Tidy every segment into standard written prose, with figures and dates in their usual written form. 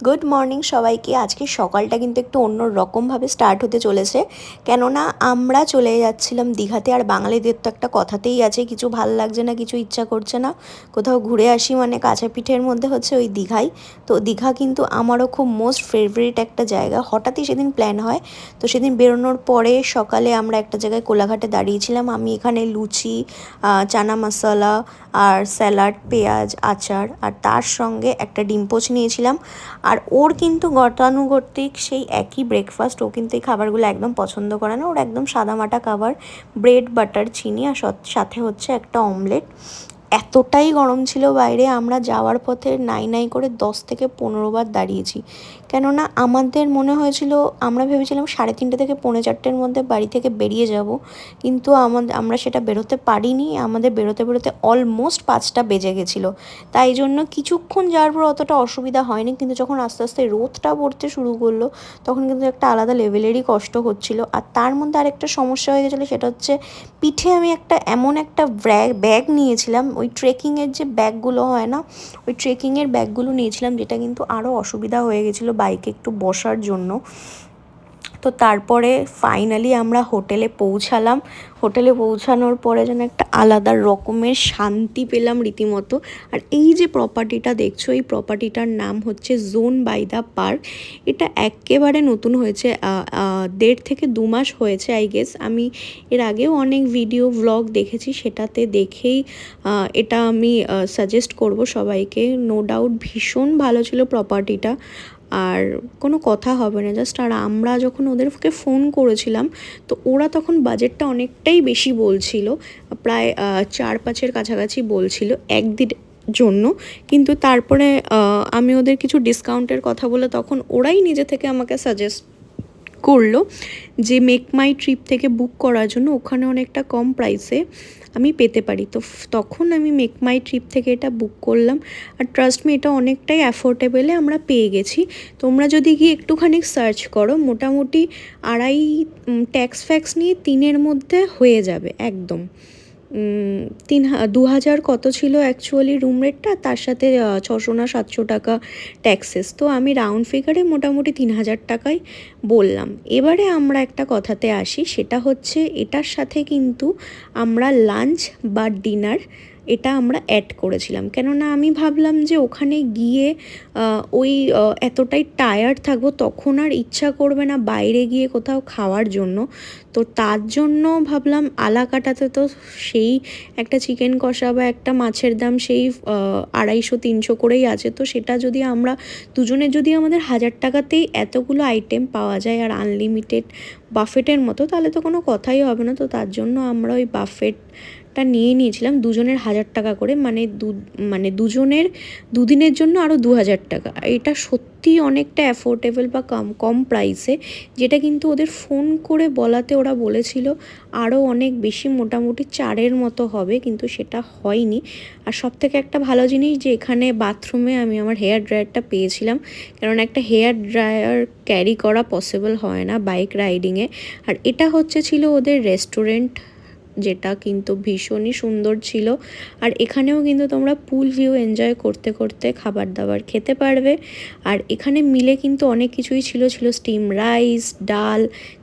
Good morning সবাইকে। আজকে সকালটা কিন্তু একটু অন্য রকমভাবে স্টার্ট হতে চলেছে, কেননা আমরা চলে যাচ্ছিলাম দীঘাতে। আর বাঙালিদের তো একটা কথাতেই আছে, কিছু ভাল লাগছে না, কিছু ইচ্ছা করছে না, কোথাও ঘুরে আসি মানে কাঁচা পিঠের মধ্যে হচ্ছে ওই দীঘাই। তো দীঘা কিন্তু আমারও খুব মোস্ট ফেভারিট একটা জায়গা। হঠাৎই সেদিন প্ল্যান হয়, তো সেদিন বেরোনোর পরে সকালে আমরা একটা জায়গায় কোলাঘাটে দাঁড়িয়েছিলাম। আমি এখানে লুচি, চানা মশলা আর স্যালাড, পেঁয়াজ, আচার আর তার সঙ্গে একটা ডিম পোচ নিয়েছিলাম। আর ওর কিন্তু গতানুগতিক সেই একই ব্রেকফাস্ট, ও কিন্তু এই খাবারগুলো একদম পছন্দ করে না। ওর একদম সাদামাটা খাবার, ব্রেড, বাটার, চিনি আর সাথে হচ্ছে একটা অমলেট। এতটাই গরম ছিল বাইরে, আমরা যাওয়ার পথে নাই নাই করে 10 থেকে 15 বার দাঁড়িয়েছি। কেননা আমাদের মনে হয়েছিল, আমরা ভেবেছিলাম 3:30 থেকে 4:45-এর মধ্যে বাড়ি থেকে বেরিয়ে যাব, কিন্তু আমরা সেটা বেরোতে পারিনি। আমাদের বেরোতে বেরোতে অলমোস্ট 5টা বেজে গেছিলো। তাই জন্য কিছুক্ষণ যাওয়ার পর অতটা অসুবিধা হয়নি, কিন্তু যখন আস্তে আস্তে রোদটা পড়তে শুরু করলো তখন কিন্তু একটা আলাদা লেভেলেরই কষ্ট হচ্ছিল। আর তার মধ্যে আরেকটা সমস্যা হয়ে গেছিলো, সেটা হচ্ছে পিঠে আমি এমন একটা ব্যাগ নিয়েছিলাম, ওই ট্রেকিংয়ের যে ব্যাগগুলো হয় না, ওই ট্রেকিংয়ের ব্যাগগুলো নিয়েছিলাম, যেটা কিন্তু আরও অসুবিধা হয়ে গেছিলো বাইকে একটু বসার জন্য। তো তারপরে ফাইনালি আমরা হোটেলে পৌঁছালাম। হোটেলে পৌঁছানোর পরে যেন একটা আলাদা রকমের শান্তি পেলাম রীতিমতো। আর এই যে প্রপার্টিটা দেখছো, এই প্রপার্টিটার নাম হচ্ছে জোন বাই দ্য পার্ক। এটা একেবারে নতুন হয়েছে, 1.5 থেকে 2 মাস হয়েছে আই গেস। আমি এর আগেও অনেক ভিডিও ব্লগ দেখেছি, সেটাতে দেখেই এটা আমি সাজেস্ট করব সবাইকে। নো ডাউট ভীষণ ভালো ছিল প্রপার্টিটা, আর কোনো কথা হবে না জাস্ট। আর আমরা যখন ওদেরকে ফোন করেছিলাম, তো ওরা তখন বাজেটটা অনেকটাই বেশি বলছিল, প্রায় 4-5-এর কাছাকাছি বলছিল একদিনের জন্য। কিন্তু তারপরে আমি ওদের কিছু ডিসকাউন্টের কথা বলে তখন ওরাই নিজে থেকে আমাকে সাজেস্ট করলো যে মেক মাই ট্রিপ থেকে বুক করার জন্য, ওখানে অনেকটা কম প্রাইসে আমি পেতে পারি। তো তখন আমি মেক মাই ট্রিপ থেকে এটা বুক করলাম। আর ট্রাস্ট মি, এটা অনেকটাই অ্যাফোর্ডেবলে আমরা পেয়ে গেছি। তোমরা যদি গিয়ে একটুখানি সার্চ করো, মোটামুটি 2.5 ট্যাক্স ফ্যাক্স নিয়ে 3-এর মধ্যে হয়ে যাবে একদম। 2,000 কত ছিল অ্যাকচুয়ালি রুম রেটটা, তার সাথে 600 না 700 টাকা ট্যাক্সেস। তো আমি রাউন্ড ফিগারে মোটামুটি 3,000 টাকাই বললাম। এবারে আমরা একটা কথাতে আসি, সেটা হচ্ছে এটার সাথে কিন্তু আমরা লাঞ্চ বা ডিনার এটা আমরা অ্যাড করেছিলাম। কেননা আমি ভাবলাম যে ওখানে গিয়ে ওই এতটাই টায়ার্ড থাকবো, তখন আর ইচ্ছা করবে না বাইরে গিয়ে কোথাও খাওয়ার জন্য। তো তার জন্য ভাবলাম আলাকাটাতে তো সেই একটা চিকেন কষা বা একটা মাছের দাম সেই 250-300 করেই আছে। তো সেটা যদি আমরা দুজনের, যদি আমাদের 1,000 টাকাতেই এতগুলো আইটেম পাওয়া যায় আর আনলিমিটেড বাফেটের মতো, তাহলে তো কোনো কথাই হবে না। তো তার জন্য আমরা ওই বাফেটটা নিয়ে নিয়েছিলাম, দুজনের 1,000 টাকা করে, মানে দুজনের দুদিনের জন্য আরও 2,000 টাকা। এটা সত্যি অনেকটা অ্যাফোর্ডেবল বা কম প্রাইসে, যেটা কিন্তু ওদের ফোন করে বলাতে ওরা বলেছিল আরও অনেক বেশি, মোটামুটি 4-এর মতো হবে, কিন্তু সেটা হয়নি। আর সবথেকে একটা ভালো জিনিস যে এখানে বাথরুমে আমি আমার হেয়ার ড্রায়ারটা পেয়েছিলাম, কারণ একটা হেয়ার ড্রায়ার ক্যারি করা পসিবল হয় না বাইক রাইডিংয়ে। আর এটা ছিল ওদের রেস্টুরেন্ট, যেটা কিন্তু ভীষণই সুন্দর ছিল। আর এখানেও কিন্তু তোমরা পুল ভিউ এনজয় করতে করতে খাবার দাবার খেতে পারবে। আর এখানে মিলে কিন্তু অনেক কিছুই ছিল স্টিম রাইস, ডাল,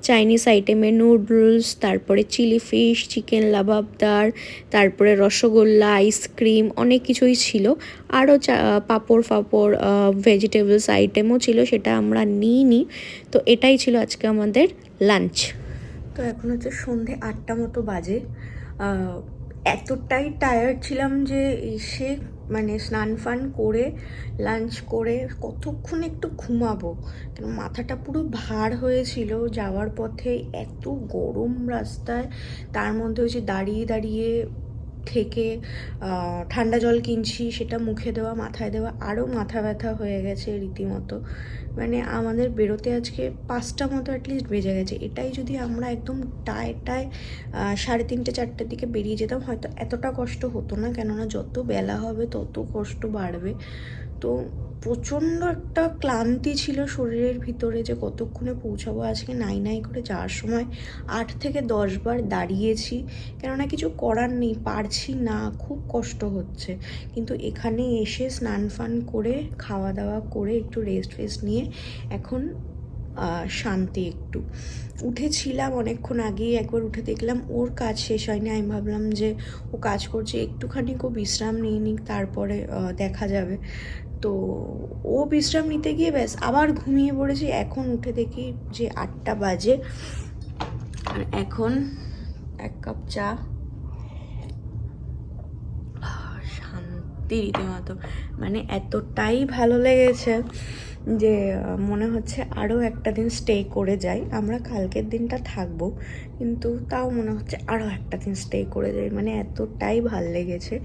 চাইনিজ আইটেমের নুডলস, তারপরে চিলি ফিশ, চিকেন লাবাবদার, তারপরে রসগোল্লা, আইসক্রিম, অনেক কিছুই ছিল। আরও পাঁপড় ভেজিটেবলস আইটেমও ছিল, সেটা আমরা নিইনি। তো এটাই ছিল আজকে আমাদের লাঞ্চ। তো এখন হচ্ছে সন্ধে 8টা মতো বাজে। এতটাই টায়ার্ড ছিলাম যে এসে মানে স্নান ফান করে লাঞ্চ করে কতক্ষণ একটু ঘুমাবো, কেন মাথাটা পুরো ভার হয়েছিল যাওয়ার পথে। এত গরম রাস্তায়, তার মধ্যে ওই যে দাঁড়িয়ে দাঁড়িয়ে থেকে ঠান্ডা জল কিনছি, সেটা মুখে দেওয়া, মাথায় দেওয়া, আরও মাথা ব্যথা হয়ে গেছে রীতিমতো। মানে আমাদের বেরোতে আজকে 5টা মতো অ্যাটলিস্ট বেজে গেছে। এটাই যদি আমরা একদম টায় 3:30-4টার দিকে বেরিয়ে যেতাম, হয়তো এতটা কষ্ট হতো না, কেননা যত বেলা হবে তত কষ্ট বাড়বে। তো প্রচণ্ড একটা ক্লান্তি ছিল শরীরের ভিতরে যে কতক্ষণে পৌঁছাবো। আজকে নাই নাই করে যাওয়ার সময় 8 থেকে 10 বার দাঁড়িয়েছি, কেননা কিছু করার নেই, পারছি না, খুব কষ্ট হচ্ছে। কিন্তু এখানে এসে স্নান ফান করে খাওয়া দাওয়া করে একটু রেস্ট ফেস্ট নিয়ে এখন শান্তি। একটু উঠেছিলাম অনেকক্ষণ আগেই, একবার উঠে দেখলাম ওর কাজ শেষ হয়নি। আমি ভাবলাম যে ও কাজ করছে, একটুখানি ও বিশ্রাম নিয়ে নিক, তারপরে দেখা যাবে। তো ও বিশ্রাম নিতে গিয়ে ব্যাস আবার ঘুমিয়ে পড়েছি। এখন উঠে দেখি যে 8টা বাজে, আর এখন 1 কাপ চা, শান্তি রীতিমতো। মানে এতটাই ভালো লেগেছে যে মনে হচ্ছে আরও একটা দিন স্টে করে যাই। আমরা কালকের দিনটা থাকবো, কিন্তু তাও মনে হচ্ছে আরও একটা দিন স্টে করে যাই। মানে এতটাই ভাল লেগেছে।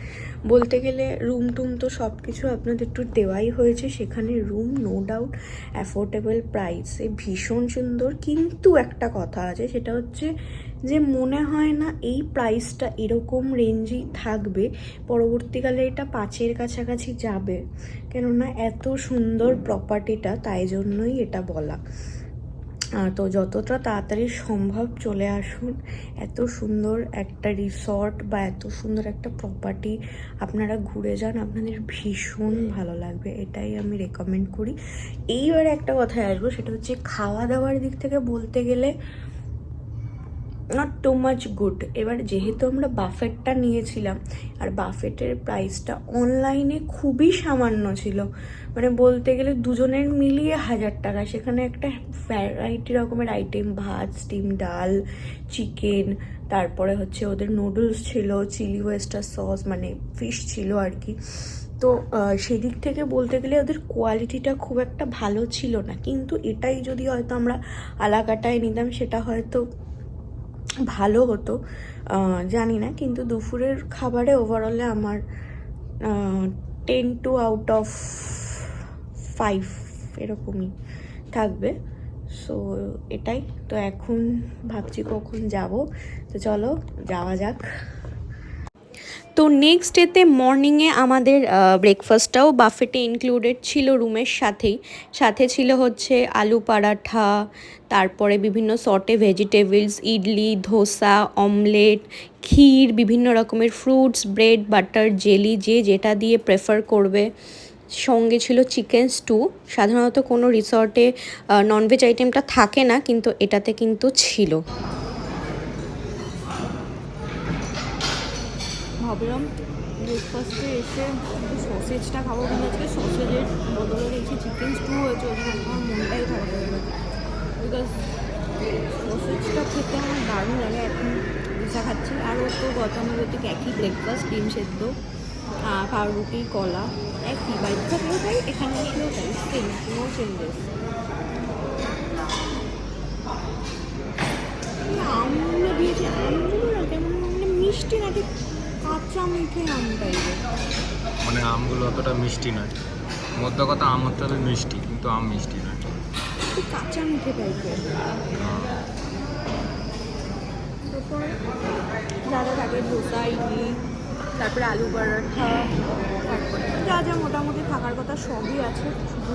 বলতে গেলে রুম টুম তো সব কিছু আপনাদের একটু দেওয়াই হয়েছে। সেখানে রুম নো ডাউট অ্যাফোর্ডেবল প্রাইসে ভীষণ সুন্দর। কিন্তু একটা কথা আছে, সেটা হচ্ছে যে মনে হয় না এই প্রাইসটা এরকম রেঞ্জেই থাকবে, পরবর্তীকালে এটা 5-এর কাছাকাছি যাবে। কেননা এত সুন্দর প্রপার্টিটা, তাই জন্যই এটা বলা। তো যতটা তাড়াতাড়ি সম্ভব চলে আসুন। এত সুন্দর একটা রিসর্ট বা এত সুন্দর একটা প্রপার্টি আপনারা ঘুরে যান, আপনাদের ভীষণ ভালো লাগবে, এটাই আমি রেকমেন্ড করি। এইবার একটা কথায় আসবো, সেটা হচ্ছে খাওয়া দাওয়ার দিক থেকে বলতে গেলে নট টু মাচ গুড। এবার যেহেতু আমরা বাফেটটা নিয়েছিলাম, আর বাফেটের প্রাইসটা অনলাইনে খুবই সামান্য ছিল, মানে বলতে গেলে দুজনের মিলিয়ে 1000 টাকা। সেখানে একটা ভ্যারাইটি রকমের আইটেম, ভাত, স্টিম ডাল, চিকেন, তারপরে হচ্ছে ওদের নুডলস ছিল, চিলি ওয়েস্টার সস, মানে ফিশ ছিল আর কি। তো সেদিক থেকে বলতে গেলে ওদের কোয়ালিটিটা খুব একটা ভালো ছিল না। কিন্তু এটাই যদি হয়তো আমরা আলাকাটায় নিতাম, সেটা হয়তো ভালো হতো, জানি না। কিন্তু দুপুরের খাবারে ওভারঅলে আমার 10 টু আউট অফ 5 এরকমই থাকবে। সো এটাই তো। এখন ভাবছি কখন যাব, তো চলো যাওয়া যাক। তো নেক্সট ডেতে মর্নিংয়ে আমাদের ব্রেকফাস্টটাও বাফেটে ইনক্লুডেড ছিল রুমের সাথেই। সাথে ছিল হচ্ছে আলু পরাঠা, তারপরে বিভিন্ন সর্টে ভেজিটেবলস, ইডলি, ধোসা, অমলেট, ক্ষীর, বিভিন্ন রকমের ফ্রুটস, ব্রেড, বাটার, জেলি, যে যেটা দিয়ে প্রেফার করবে। সঙ্গে ছিল চিকেন স্টু। সাধারণত কোনো রিসর্টে ননভেজ আইটেমটা থাকে না, কিন্তু এটাতে কিন্তু ছিল। ভাবলাম ব্রেকফাস্টে এসে সসেজটা খাবো, কিন্তু আজকে সসেজের বদলে দেখছি চিকেন স্টু হয়েছে। ওখানে আমার মনটাই খারাপ হয়ে গেছে, বিকজ সসেজটা খেতে আমার দারুণ লাগে। এখন পিজা খাচ্ছি, আর ও তো গতানুগতিক একই ব্রেকফাস্ট, ডিম সেদ্ধ, পাউরুটি, কলা, একই। বাইরে থাকলেও তাই, এখানে আসলেও তাই, সেম, নো চেঞ্জেস। আমগুলো দিয়েছে, আমগুলো না কেমন মানে মিষ্টি না, ঠিক কাঁচা মিঠে আম টাইপের। মানে আমগুলো অতটা মিষ্টি নয়, মধ্য কথা আম হতে হবে মিষ্টি, কিন্তু আম মিষ্টি নয়, একটু কাঁচা মিঠে টাইপের। তারপরে যারা থাকে ধোসা, ইডলি, তারপরে আলু পরাঠা, তারপরে যা যা মোটামুটি থাকার কথা সবই আছে। শুধু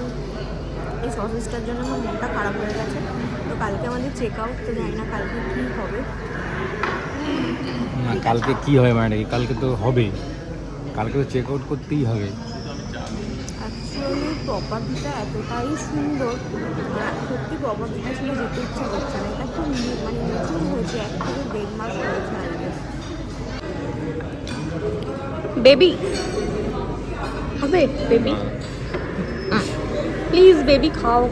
এই সসেজটার জন্য আমার মনটা খারাপ হয়ে গেছে। তো কালকে আমাদের চেক আউট, তো জানি না কালকে কী হবে। না কালকে কী হবে মানে কালকে তো হবে, কালকে তো চেক আউট করতেই হবে। অ্যাকচুয়ালি প্রপার্টিটা এতটাই সুন্দর, সত্যি প্রপার্টিটা ছিল যেতে ইচ্ছে করছে না। এটা খুব মানে নতুন হয়েছে, 1 থেকে 1.5 মাস হয়েছে আগে। বেবি হবে, বেবি প্লিজ, বেবি খাও।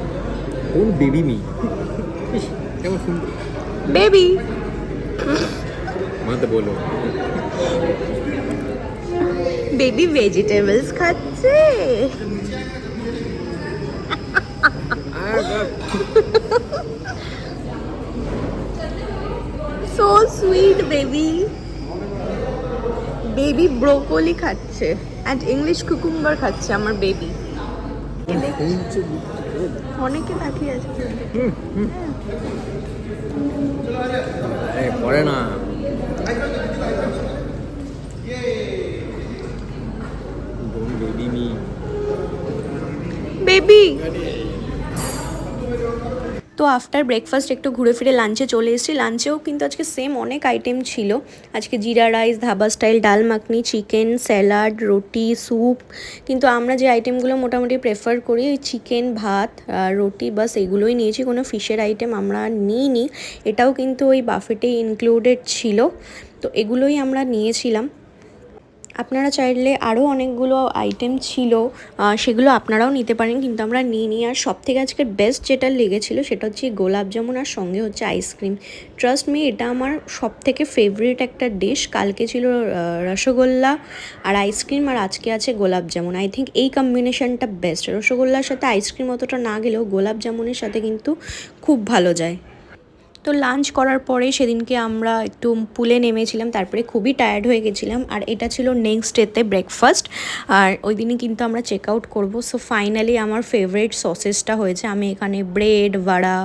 কোন বেবি মি কেমন সুন্দর বেবি, মানে বলো বেবি ভেজিটেবলস খাচ্ছে। So sweet baby. Baby broccoli খাচ্ছে অ্যান্ড ইংলিশ কুকুম্বার খাচ্ছে আমার বেবি। অনেকে তাকিয়ে আছে। পরে না বেবি মি বেবি। তো আফটার ব্রেকফাস্ট একটু ঘুরে ফিরে লাঞ্চে চলে এসেছি। লাঞ্চেও কিন্তু আজকে সেম অনেক আইটেম ছিল। আজকে জিরা রাইস, ধাবা স্টাইল ডাল মাখনি, চিকেন, স্যালাড, রুটি, স্যুপ। কিন্তু আমরা যে আইটেমগুলো মোটামুটি প্রেফার করি ওই চিকেন, ভাত, রুটি, বাস এগুলোই নিয়েছি। কোনো ফিশের আইটেম আমরা নিইনি। এটাও কিন্তু ওই বাফেটেই ইনক্লুডেড ছিল। তো এগুলোই আমরা নিয়েছিলাম। আপনারা চাইলে আরও অনেকগুলো আইটেম ছিল, সেগুলো আপনারাও নিতে পারেন, কিন্তু আমরা নিই। আর সবথেকে আজকের বেস্ট যেটা লেগেছিলো সেটা হচ্ছে গোলাপ জামুন আর সঙ্গে হচ্ছে আইসক্রিম। ট্রাস্ট মি, এটা আমার সবথেকে ফেভারিট একটা ডিশ। কালকে ছিল রসগোল্লা আর আইসক্রিম, আর আজকে আছে গোলাপ জামুন। আই থিঙ্ক এই কম্বিনেশনটা বেস্ট। রসগোল্লার সাথে আইসক্রিম অতটা না গেলেও গোলাপ জামুনের সাথে কিন্তু খুব ভালো যায়। তো লাঞ্চ করার পরে সেদিনকে আমরা একটু পুলে নেমেছিলাম, তারপরে খুবই টায়ার্ড হয়ে গেছিলাম। আর এটা ছিল নেক্সট ডেতে ব্রেকফাস্ট, আর ওই দিনই কিন্তু আমরা চেক আউট করবো। সো ফাইনালি আমার ফেভারিট সসেজটা হয়েছে। আমি এখানে ব্রেড, ভাড়া,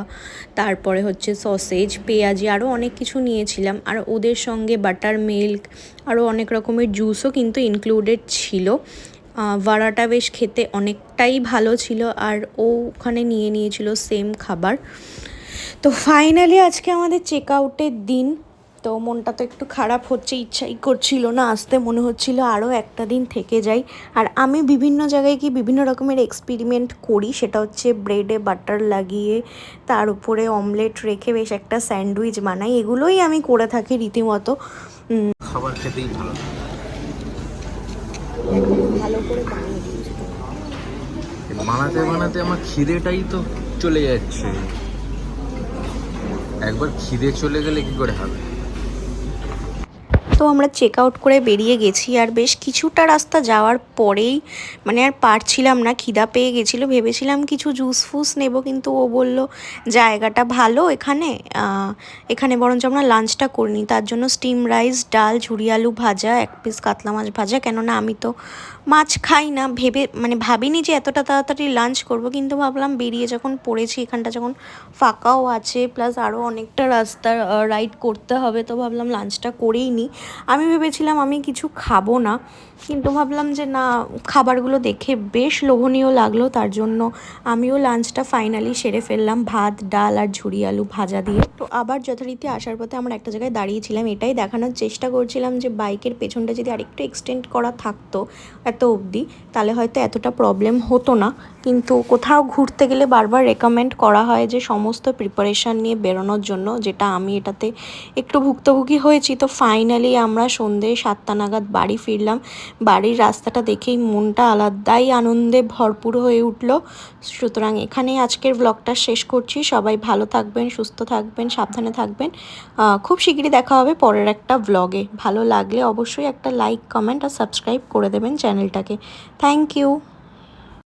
তারপরে হচ্ছে সসেজ, পেঁয়াজি, আরও অনেক কিছু নিয়েছিলাম। আর ওদের সঙ্গে বাটার মিল্ক, আরও অনেক রকমের জুসও কিন্তু ইনক্লুডেড ছিল। ভাড়াটা বেশ খেতে অনেকটাই ভালো ছিল, আর ও ওখানে নিয়েছিল সেম খাবার। তো ফাইনালি আজকে আমাদের চেক আউটের দিন। তো মনটা তো একটু খারাপ হচ্ছে, ইচ্ছাই করছিল না আসতে, মনে হচ্ছিল আরও একটা দিন থেকে যাই। আর আমি বিভিন্ন জায়গায় কি বিভিন্ন রকমের এক্সপেরিমেন্ট করি, সেটা হচ্ছে ব্রেডে বাটার লাগিয়ে তার উপরে অমলেট রেখে বেশ একটা স্যান্ডউইচ বানাই। এগুলোই আমি করে থাকি রীতিমতো। খাবার খেতেই ভালো। ভালো করে বানিয়ে দিয়েছি। বানাতে বানাতে আমার খিদেটাই তো চলে যাচ্ছে। একবার খিদে চলে গেলে কি করে হবে। তো আমরা চেক আউট করে বেরিয়ে গেছি, আর বেশ কিছুটা রাস্তা যাওয়ার পরেই মানে আর পারছিলাম না, খিদা পেয়ে গেছিলো। ভেবেছিলাম কিছু জুস ফুস নেব, কিন্তু ও বলল জায়গাটা ভালো এখানে বরঞ্চ আমরা লাঞ্চটা করিনি। তার জন্য স্টিম রাইস, ডাল, ঝুরি আলু ভাজা, এক পিস কাতলা মাছ ভাজা। কেননা আমি তো মাছ খাই না, ভাবিনি যে এতটা তাড়াতাড়ি লাঞ্চ করব, কিন্তু ভাবলাম বেরিয়ে যখন পড়েছি, এখানটা যখন ফাঁকাও আছে, প্লাস আরও অনেকটা রাস্তা রাইড করতে হবে, তো ভাবলাম লাঞ্চটা করেই নিই। আমি ভেবেছিলাম আমি কিছু খাবো না, কিন্তু ভাবলাম যে না, খাবারগুলো দেখে বেশ লোভনীয় লাগলো, তার জন্য আমিও লাঞ্চটা ফাইনালি সেরে ফেললাম ভাত, ডাল আর ঝুরি আলু ভাজা দিয়ে। তো আবার যথারীতি আসার পথে আমরা একটা জায়গায় দাঁড়িয়েছিলাম, এটাই দেখানোর চেষ্টা করছিলাম যে বাইকের পেছনটা যদি আরেকটু এক্সটেন্ড করা থাকতো এত অবধি, তাহলে হয়তো এতটা প্রবলেম হতো না। কিন্তু কোথাও ঘুরতে গেলে বারবার রেকমেন্ড করা হয় যে সমস্ত প্রিপারেশান নিয়ে বেরোনোর জন্য, যেটা আমি এটাতে একটু ভুক্তভোগী হয়েছি। তো ফাইনালি আমরা সন্ধ্যে 7টা নাগাদ বাড়ি ফিরলাম। বাড়ির রাস্তাটা দেখেই মনটা আলাদাই আনন্দে ভরপুর হয়ে উঠল। সুতরাং এখানেই আজকের ব্লগটা শেষ করছি। সবাই ভালো থাকবেন, সুস্থ থাকবেন, সাবধানে থাকবেন। খুব শিগগিরই দেখা হবে পরের একটা ব্লগে। ভালো লাগলে অবশ্যই একটা লাইক, কমেন্ট আর সাবস্ক্রাইব করে দেবেন চ্যানেলটাকে। Thank you.